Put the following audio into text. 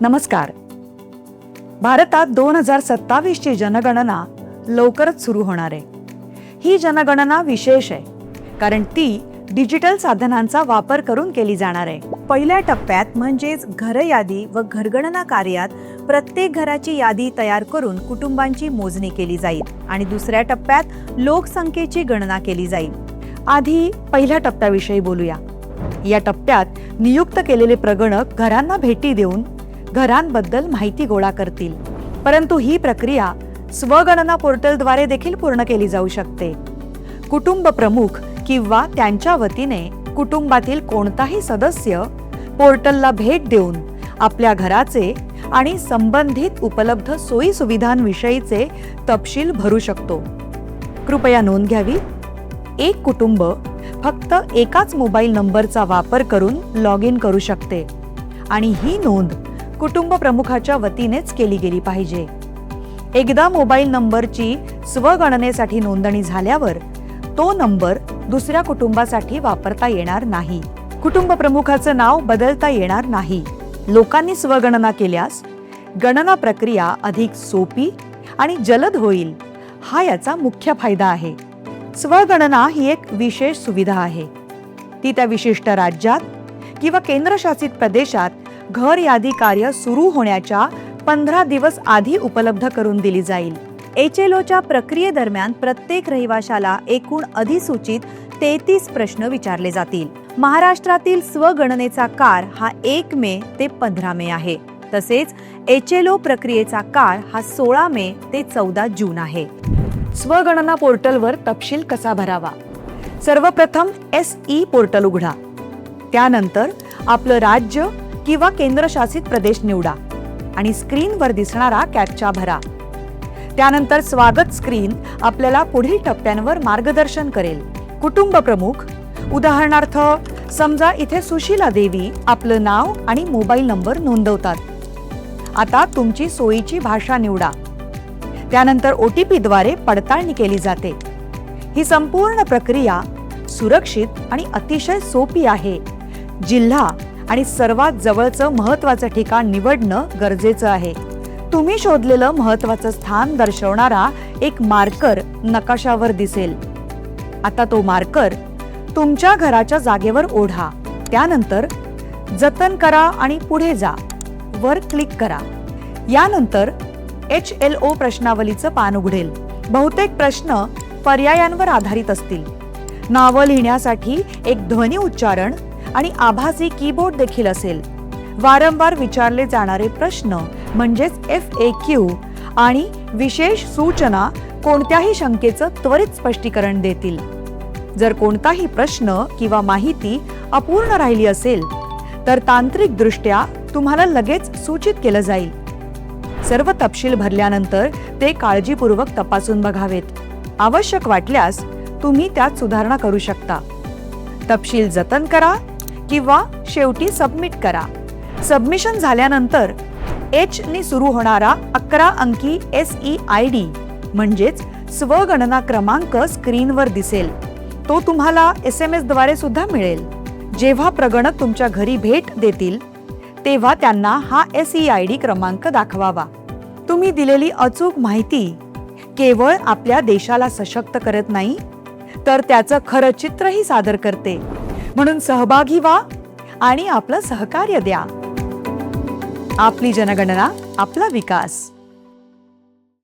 नमस्कार. भारतात 2027 ची जनगणना लवकरच सुरू होणार आहे. ही जनगणना विशेष आहे कारण ती डिजिटल साधनांचा वापर करून केली जाणार आहे. पहिल्या टप्प्यात म्हणजेच घर यादी व घरगणना कार्यात प्रत्येक घराची यादी तयार करून कुटुंबांची मोजणी केली जाईल आणि दुसऱ्या टप्प्यात लोकसंख्येची गणना केली जाईल. आधी पहिल्या टप्प्याविषयी बोलूया. या टप्प्यात नियुक्त केलेले प्रगणक घरांना भेटी देऊन घरांबद्दल माहिती गोळा करतील. परंतु ही प्रक्रिया स्वगणना पोर्टलद्वारे देखील पूर्ण केली जाऊ शकते. कुटुंब प्रमुख किंवा त्यांच्या वतीने कुटुंबातील कोणताही सदस्य पोर्टलला भेट देऊन आपल्या घराचे आणि संबंधित उपलब्ध सोयी सुविधांविषयीचे तपशील भरू शकतो. कृपया नोंद घ्यावी. एक कुटुंब फक्त एकाच मोबाईल नंबरचा वापर करून लॉग इन करू शकते आणि ही नोंद कुटुंब प्रमुखाच्या वतीनेच केली गेली पाहिजे. एकदा मोबाईल नंबरची स्वगणनेसाठी नोंदणी झाल्यावर तो नंबर दुसऱ्या कुटुंबासाठी वापरता येणार नाही. कुटुंब प्रमुखाचं नाव बदलता येणार नाही. लोकांनी स्वगणना केल्यास गणना प्रक्रिया अधिक सोपी आणि जलद होईल. हा याचा मुख्य फायदा आहे. स्वगणना ही एक विशेष सुविधा आहे. ती त्या विशिष्ट राज्यात किंवा केंद्रशासित प्रदेशात घर यादी कार्य सुरू होण्याच्या 15 दिवस आधी उपलब्ध करून दिली जाईल. HLOच्या प्रक्रियेदरम्यान प्रत्येक रहिवाशाला एकूण अधिसूचित 33 प्रश्न विचारले जातील. महाराष्ट्रातील स्वगणनेचा काळ हा 1 मे ते 15 मे आहे. तसेच HLO प्रक्रियेचा काळ हा 16 मे ते 14 जून आहे. स्वगणना पोर्टलवर तपशील कसा भरावा? सर्वप्रथम SE पोर्टल उघडा. त्यानंतर आपलं राज्य किंवा केंद्रशासित प्रदेश निवडा आणि स्क्रीनवर दिसणारा कॅप्चा भरा. त्यानंतर स्वागत स्क्रीन आपल्याला पुढील टप्प्यांवर मार्गदर्शन करेल. कुटुंब प्रमुख, उदाहरणार्थ समजा इथे सुशीला देवी आपलं नाव आणि मोबाईल नंबर नोंदवतात. आता तुमची सोयीची भाषा निवडा. त्यानंतर OTP द्वारे पडताळणी केली जाते. ही संपूर्ण प्रक्रिया सुरक्षित आणि अतिशय सोपी आहे. जिल्हा आणि सर्वात जवळचं महत्त्वाचं ठिकाण निवडणं गरजेचं आहे. तुम्ही शोधलेलं महत्त्वाचं स्थान दर्शवणारा एक मार्कर नकाशावर दिसेल. आता तो मार्कर तुमच्या घराच्या जागेवर ओढा. त्यानंतर जतन करा आणि पुढे जा वर क्लिक करा. यानंतर HLO प्रश्नावलीचं पान उघडेल. बहुतेक प्रश्न पर्यायांवर आधारित असतील. नावं लिहिण्यासाठी एक ध्वनी उच्चारण आणि आभासी कीबोर्ड देखील असेल. वारंवार विचारले जाणारे प्रश्न म्हणजेच FAQ आणि विशेष सूचना कोणत्याही शंकेचं त्वरित स्पष्टीकरण देतील. जर कोणताही प्रश्न किंवा माहिती अपूर्ण राहिली असेल तर तांत्रिकदृष्ट्या तुम्हाला लगेच सूचित केलं जाईल. सर्व तपशील भरल्यानंतर ते काळजीपूर्वक तपासून बघावेत. आवश्यक वाटल्यास तुम्ही त्यात सुधारणा करू शकता. तपशील जतन करा किंवा शेवटी सबमिट करा. सबमिशन झाल्यानंतर H ने सुरू होणारा 11 अंकी SEID म्हणजेच स्वगणना क्रमांक स्क्रीनवर दिसेल. तो तुम्हाला SMS द्वारे सुद्धा मिळेल. जेव्हा प्रगणक तुमच्या घरी भेट देतील तेव्हा त्यांना हा SEID क्रमांक दाखवावा. तुम्ही दिलेली अचूक माहिती केवळ आपल्या देशाला सशक्त करत नाही तर त्याचं खरं चित्रही सादर करते. म्हणून सहभागी व्हा आणि आपलं सहकार्य द्या. आपली जनगणना, आपला विकास.